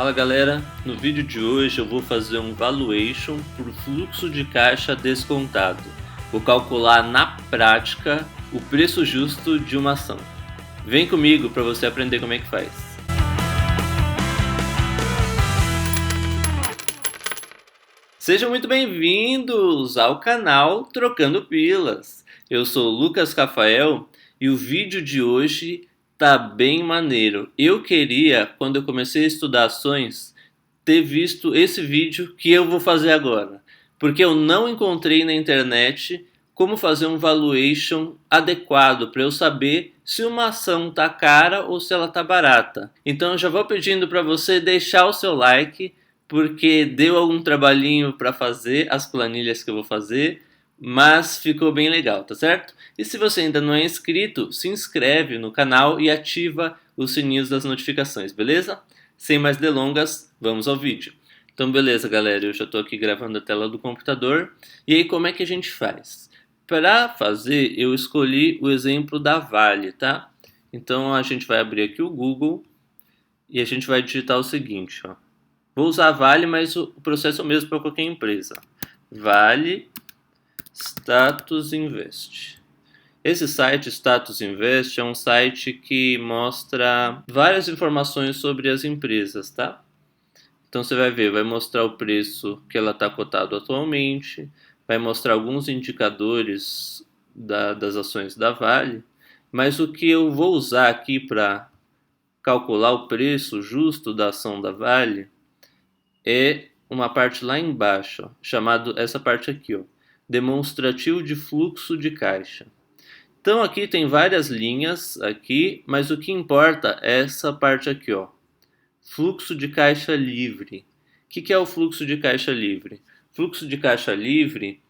Fala galera, no vídeo de hoje eu vou fazer um valuation por fluxo de caixa descontado. Vou calcular na prática o preço justo de uma ação. Vem comigo para você aprender como é que faz. Sejam muito bem-vindos ao canal Trocando Pilas. Eu sou o Lucas Rafael e o vídeo de hoje tá bem maneiro. Eu queria, quando eu comecei a estudar ações, ter visto esse vídeo que eu vou fazer agora, porque eu não encontrei na internet como fazer um valuation adequado para eu saber se uma ação tá cara ou se ela tá barata. Então eu já vou pedindo para você deixar o seu like, porque deu algum trabalhinho para fazer as planilhas que eu vou fazer, mas ficou bem legal, tá certo? E se você ainda não é inscrito, se inscreve no canal e ativa os sininhos das notificações, beleza? Sem mais delongas, vamos ao vídeo. Então beleza galera, eu já estou aqui gravando a tela do computador. E aí como é que a gente faz? Para fazer, eu escolhi o exemplo da Vale, tá? Então a gente vai abrir aqui o Google e a gente vai digitar o seguinte, ó. Vou usar a Vale, mas o processo é o mesmo para qualquer empresa. Vale Status Invest. Esse site Status Invest é um site que mostra várias informações sobre as empresas, tá? Então você vai ver, vai mostrar o preço que ela está cotado atualmente, vai mostrar alguns indicadores das ações da Vale, mas o que eu vou usar aqui para calcular o preço justo da ação da Vale é uma parte lá embaixo, ó, chamado essa parte aqui, ó, demonstrativo de fluxo de caixa. Então aqui tem várias linhas aqui, mas o que importa é essa parte aqui, ó, fluxo de caixa livre. O que é o fluxo de caixa livre? Fluxo de caixa livre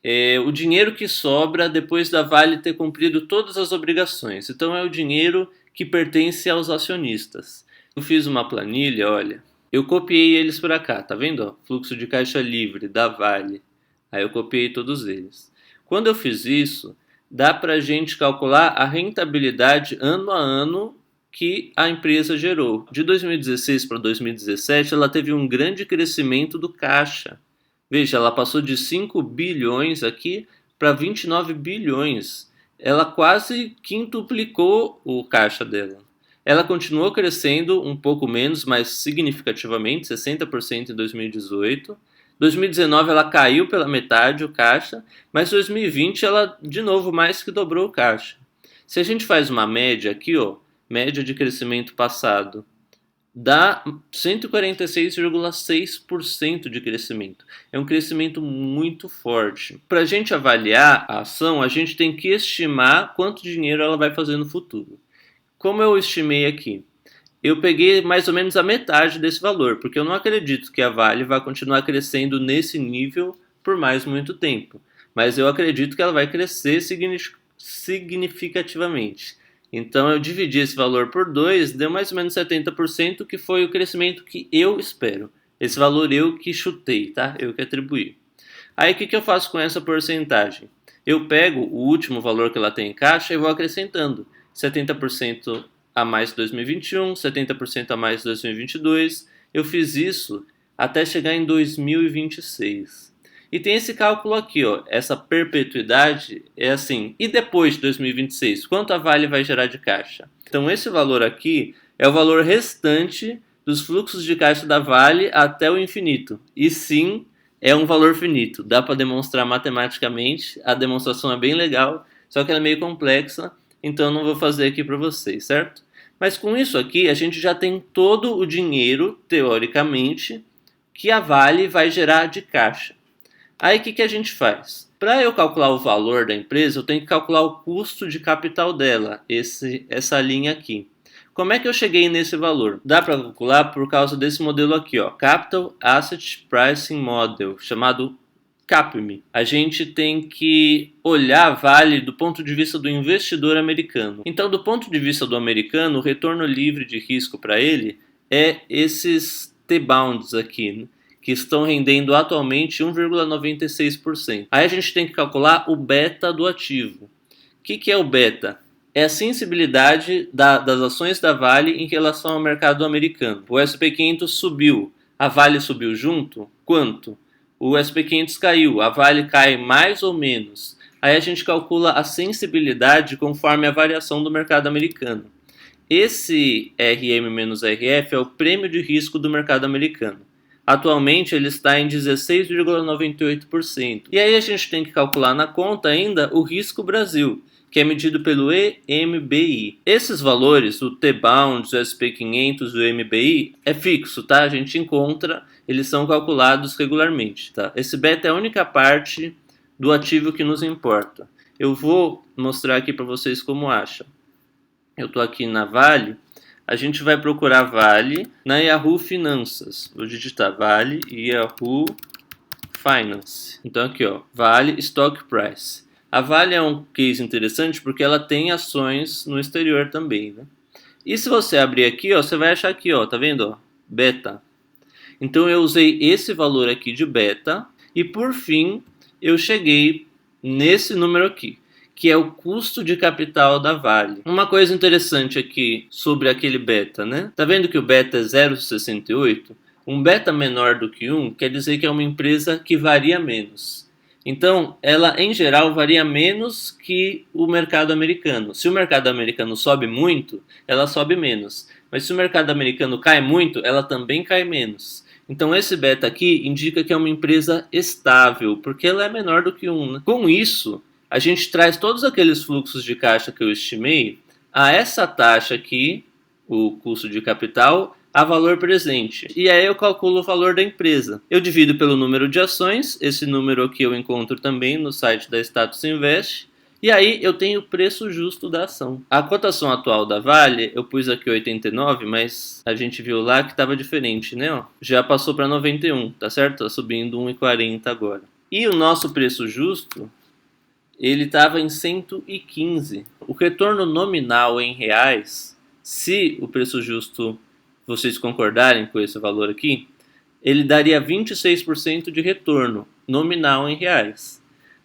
é o dinheiro que sobra depois da Vale ter cumprido todas as obrigações. Então é o dinheiro que pertence aos acionistas. Eu fiz uma planilha, olha, eu copiei eles para cá, tá vendo? Ó? Fluxo de caixa livre da Vale. Aí eu copiei todos eles. Quando eu fiz isso, dá para a gente calcular a rentabilidade ano a ano que a empresa gerou. De 2016 para 2017, ela teve um grande crescimento do caixa. Veja, ela passou de 5 bilhões aqui para 29 bilhões. Ela quase quintuplicou o caixa dela. Ela continuou crescendo um pouco menos, mas significativamente, 60% em 2018. 2019 ela caiu pela metade o caixa, mas 2020 ela de novo mais que dobrou o caixa. Se a gente faz uma média aqui, ó, média de crescimento passado, dá 146,6% de crescimento. É um crescimento muito forte. Para a gente avaliar a ação, a gente tem que estimar quanto dinheiro ela vai fazer no futuro. Como eu estimei aqui? Eu peguei mais ou menos a metade desse valor, porque eu não acredito que a Vale vai continuar crescendo nesse nível por mais muito tempo. Mas eu acredito que ela vai crescer significativamente. Então eu dividi esse valor por 2, deu mais ou menos 70%, que foi o crescimento que eu espero. Esse valor eu que chutei, tá? Eu que atribuí. Aí o que eu faço com essa porcentagem? Eu pego o último valor que ela tem em caixa e vou acrescentando 70% a mais 2021, 70% a mais 2022. Eu fiz isso até chegar em 2026. E tem esse cálculo aqui, ó, essa perpetuidade é assim, e depois de 2026, quanto a Vale vai gerar de caixa? Então esse valor aqui é o valor restante dos fluxos de caixa da Vale até o infinito. E sim, é um valor finito, dá para demonstrar matematicamente, a demonstração é bem legal, só que ela é meio complexa, então eu não vou fazer aqui para vocês, certo? Mas com isso aqui, a gente já tem todo o dinheiro, teoricamente, que a Vale vai gerar de caixa. Aí o que a gente faz? Para eu calcular o valor da empresa, eu tenho que calcular o custo de capital dela, essa linha aqui. Como é que eu cheguei nesse valor? Dá para calcular por causa desse modelo aqui, ó, Capital Asset Pricing Model, chamado CAPM. A gente tem que olhar a Vale do ponto de vista do investidor americano. Então, do ponto de vista do americano, o retorno livre de risco para ele é esses T-bonds aqui, que estão rendendo atualmente 1,96%. Aí a gente tem que calcular o beta do ativo. O que é o beta? é a sensibilidade das ações da Vale em relação ao mercado americano. O SP500 subiu, a Vale subiu junto? Quanto? O SP500 caiu, a Vale cai mais ou menos? Aí a gente calcula a sensibilidade conforme a variação do mercado americano. Esse RM-RF é o prêmio de risco do mercado americano. Atualmente ele está em 16,98%. E aí a gente tem que calcular na conta ainda o risco Brasil, que é medido pelo EMBI. Esses valores, o T-Bonds, o SP500 e o MBI, é fixo, tá? A gente encontra, eles são calculados regularmente, tá? Esse beta é a única parte do ativo que nos importa. Eu vou mostrar aqui para vocês como acha. Eu estou aqui na Vale, a gente vai procurar Vale na Yahoo Finanças. Vou digitar Vale Yahoo Finance. Então aqui, ó, Vale Stock Price. A Vale é um case interessante porque ela tem ações no exterior também, né? E se você abrir aqui, ó, você vai achar aqui, ó, tá vendo, ó, beta. Então eu usei esse valor aqui de beta e por fim eu cheguei nesse número aqui, que é o custo de capital da Vale. Uma coisa interessante aqui sobre aquele beta, né? Tá vendo que o beta é 0,68? Um beta menor do que 1 quer dizer que é uma empresa que varia menos. Então, ela em geral varia menos que o mercado americano. Se o mercado americano sobe muito, ela sobe menos. Mas se o mercado americano cai muito, ela também cai menos. Então esse beta aqui indica que é uma empresa estável, porque ela é menor do que 1, né? Com isso, a gente traz todos aqueles fluxos de caixa que eu estimei a essa taxa aqui, o custo de capital, a valor presente. E aí eu calculo o valor da empresa. Eu divido pelo número de ações, esse número aqui eu encontro também no site da Status Invest, e aí eu tenho o preço justo da ação. A cotação atual da Vale, eu pus aqui 89, mas a gente viu lá que estava diferente, né? Ó, já passou para 91, tá certo? Tá subindo 1,40 agora. E o nosso preço justo, ele estava em 115. O retorno nominal em reais, se o preço justo vocês concordarem com esse valor aqui, ele daria 26% de retorno nominal em reais.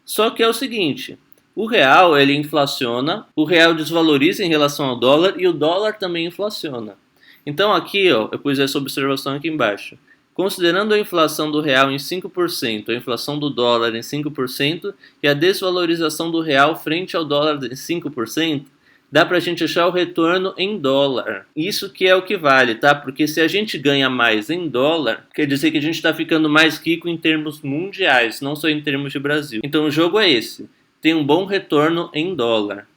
Só que é o seguinte, o real ele inflaciona, o real desvaloriza em relação ao dólar e o dólar também inflaciona. Então aqui, ó, eu pus essa observação aqui embaixo. Considerando a inflação do real em 5%, a inflação do dólar em 5% e a desvalorização do real frente ao dólar em 5%, dá pra gente achar o retorno em dólar. Isso que é o que vale, tá? Porque se a gente ganha mais em dólar, quer dizer que a gente está ficando mais rico em termos mundiais, não só em termos de Brasil. Então o jogo é esse. Tem um bom retorno em dólar.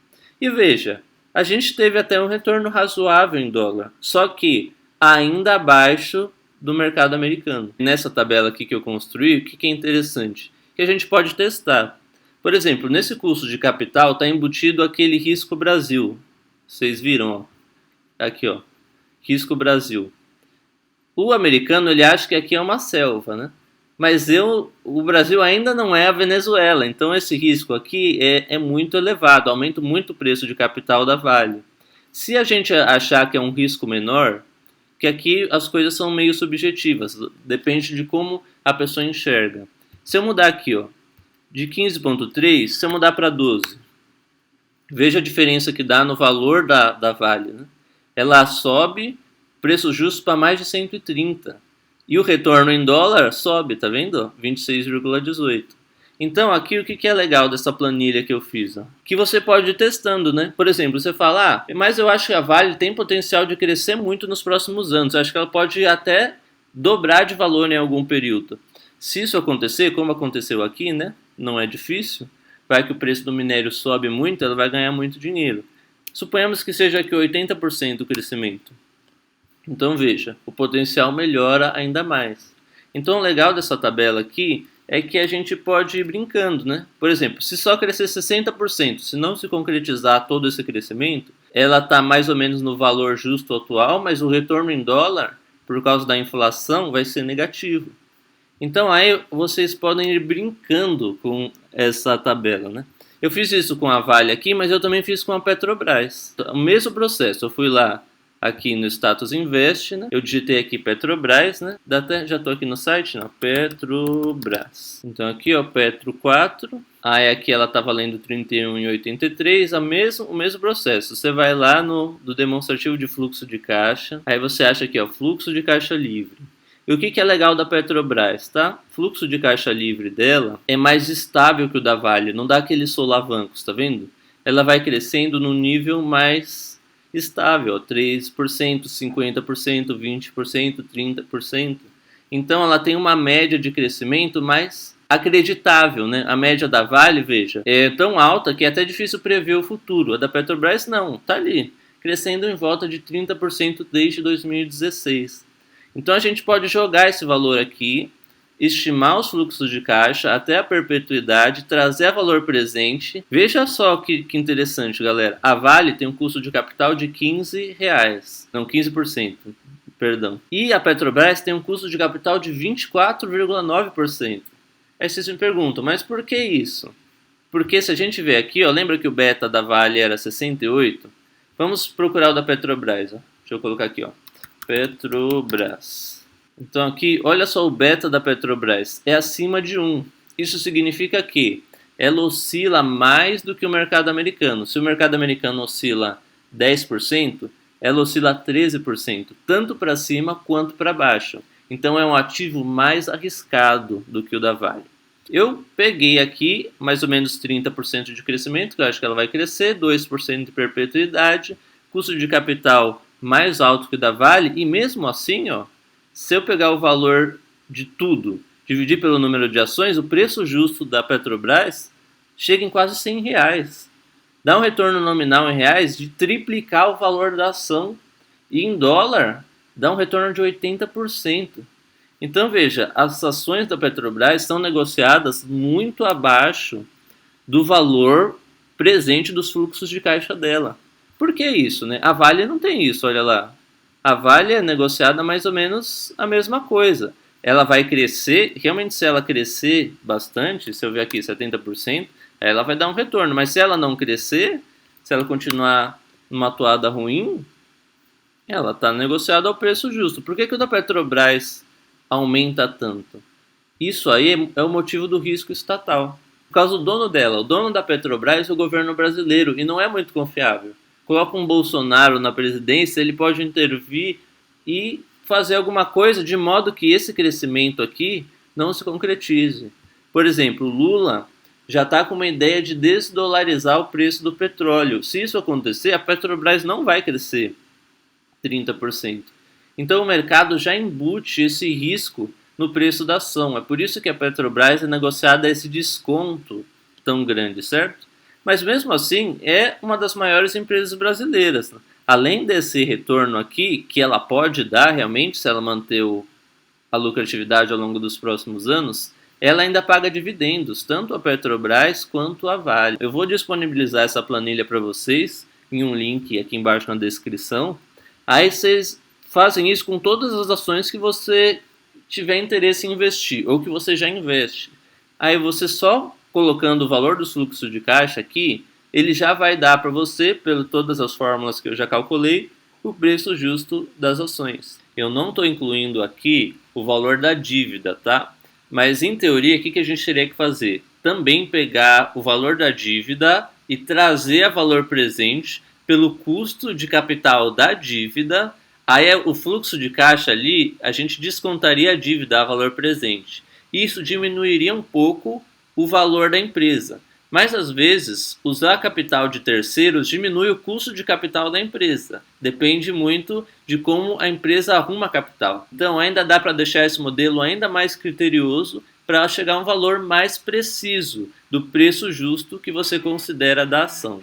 E veja, a gente teve até um retorno razoável em dólar, só que ainda abaixo do mercado americano. Nessa tabela aqui que eu construí, o que é interessante? Que a gente pode testar. Por exemplo, nesse custo de capital está embutido aquele risco Brasil. Vocês viram? Ó? Aqui, ó, risco Brasil. O americano ele acha que aqui é uma selva, né? Mas o Brasil ainda não é a Venezuela, então esse risco aqui é muito elevado, aumenta muito o preço de capital da Vale. Se a gente achar que é um risco menor, que aqui as coisas são meio subjetivas, depende de como a pessoa enxerga. Se eu mudar aqui, ó, de 15,3, se eu mudar para 12, veja a diferença que dá no valor da Vale, né? Ela sobe, preço justo para mais de 130. E o retorno em dólar sobe, tá vendo? 26,18. Então aqui o que é legal dessa planilha que eu fiz? Ó? Que você pode ir testando, né? Por exemplo, você fala, mas eu acho que a Vale tem potencial de crescer muito nos próximos anos. Eu acho que ela pode até dobrar de valor em algum período. Se isso acontecer, como aconteceu aqui, né? Não é difícil. Vai que o preço do minério sobe muito, ela vai ganhar muito dinheiro. Suponhamos que seja aqui 80% o crescimento. Então veja, o potencial melhora ainda mais. Então o legal dessa tabela aqui é que a gente pode ir brincando, né? Por exemplo, se só crescer 60%, se não se concretizar todo esse crescimento, ela está mais ou menos no valor justo atual, mas o retorno em dólar, por causa da inflação, vai ser negativo. Então aí vocês podem ir brincando com essa tabela, né? Eu fiz isso com a Vale aqui, mas eu também fiz com a Petrobras. O mesmo processo, eu fui lá aqui no Status Invest, né? Eu digitei aqui Petrobras, né? Já estou aqui no site, não, Petrobras. Então aqui, ó, Petro 4. Aí aqui ela está valendo 31,83, o mesmo processo. Você vai lá do demonstrativo de fluxo de caixa, aí você acha aqui, ó, fluxo de caixa livre. E o que é legal da Petrobras, tá? O fluxo de caixa livre dela é mais estável que o da Vale, não dá aqueles solavancos, tá vendo? Ela vai crescendo no nível mais estável, ó, 3%, 50%, 20%, 30%. Então ela tem uma média de crescimento mais acreditável, né? A média da Vale, veja, é tão alta que é até difícil prever o futuro. A da Petrobras não, tá ali, crescendo em volta de 30% desde 2016. Então a gente pode jogar esse valor aqui, estimar os fluxos de caixa até a perpetuidade, trazer a valor presente. Veja só que interessante, galera. A Vale tem um custo de capital de R$15, não, 15%, perdão. E a Petrobras tem um custo de capital de 24,9%. Aí vocês me perguntam, mas por que isso? Porque se a gente ver aqui, ó, lembra que o beta da Vale era 68? Vamos procurar o da Petrobras, ó. Deixa eu colocar aqui, ó. Petrobras. Então aqui, olha só, o beta da Petrobras é acima de 1. Isso significa que ela oscila mais do que o mercado americano. Se o mercado americano oscila 10%, ela oscila 13%, tanto para cima quanto para baixo. Então é um ativo mais arriscado do que o da Vale. Eu peguei aqui mais ou menos 30% de crescimento, que eu acho que ela vai crescer, 2% de perpetuidade, custo de capital mais alto que o da Vale, e mesmo assim, ó, se eu pegar o valor de tudo, dividir pelo número de ações, o preço justo da Petrobras chega em quase R$100. Dá um retorno nominal em reais de triplicar o valor da ação, e em dólar dá um retorno de 80%. Então veja, as ações da Petrobras estão negociadas muito abaixo do valor presente dos fluxos de caixa dela. Por que isso, né? A Vale não tem isso, olha lá. A Vale é negociada mais ou menos a mesma coisa. Ela vai crescer, realmente se ela crescer bastante, se eu ver aqui 70%, ela vai dar um retorno. Mas se ela não crescer, se ela continuar numa toada ruim, ela está negociada ao preço justo. Por que o da Petrobras aumenta tanto? Isso aí é o motivo do risco estatal. Por causa do dono dela. O dono da Petrobras é o governo brasileiro e não é muito confiável. Coloca um Bolsonaro na presidência, ele pode intervir e fazer alguma coisa de modo que esse crescimento aqui não se concretize. Por exemplo, Lula já está com uma ideia de desdolarizar o preço do petróleo. Se isso acontecer, a Petrobras não vai crescer 30%. Então o mercado já embute esse risco no preço da ação. É por isso que a Petrobras é negociada a esse desconto tão grande, certo? Mas mesmo assim é uma das maiores empresas brasileiras. Além desse retorno aqui, que ela pode dar realmente se ela manter a lucratividade ao longo dos próximos anos, ela ainda paga dividendos, tanto a Petrobras quanto a Vale. Eu vou disponibilizar essa planilha para vocês em um link aqui embaixo na descrição. Aí vocês fazem isso com todas as ações que você tiver interesse em investir ou que você já investe. Aí você só colocando o valor dos fluxos de caixa aqui, ele já vai dar para você, por todas as fórmulas que eu já calculei, o preço justo das ações. Eu não estou incluindo aqui o valor da dívida, tá? Mas em teoria, o que a gente teria que fazer? Também pegar o valor da dívida e trazer a valor presente pelo custo de capital da dívida. Aí o fluxo de caixa ali, a gente descontaria a dívida a valor presente. Isso diminuiria um pouco o valor da empresa. Mas às vezes, usar capital de terceiros diminui o custo de capital da empresa. Depende muito de como a empresa arruma capital. Então ainda dá para deixar esse modelo ainda mais criterioso para chegar a um valor mais preciso do preço justo que você considera da ação.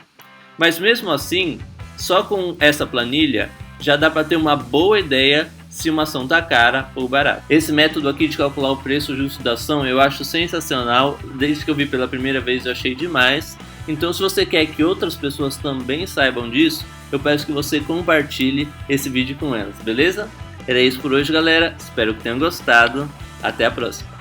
Mas mesmo assim, só com essa planilha já dá para ter uma boa ideia se uma ação está cara ou barata. Esse método aqui de calcular o preço justo da ação eu acho sensacional. Desde que eu vi pela primeira vez eu achei demais. Então se você quer que outras pessoas também saibam disso, eu peço que você compartilhe esse vídeo com elas, beleza? Era isso por hoje, galera. Espero que tenham gostado. Até a próxima.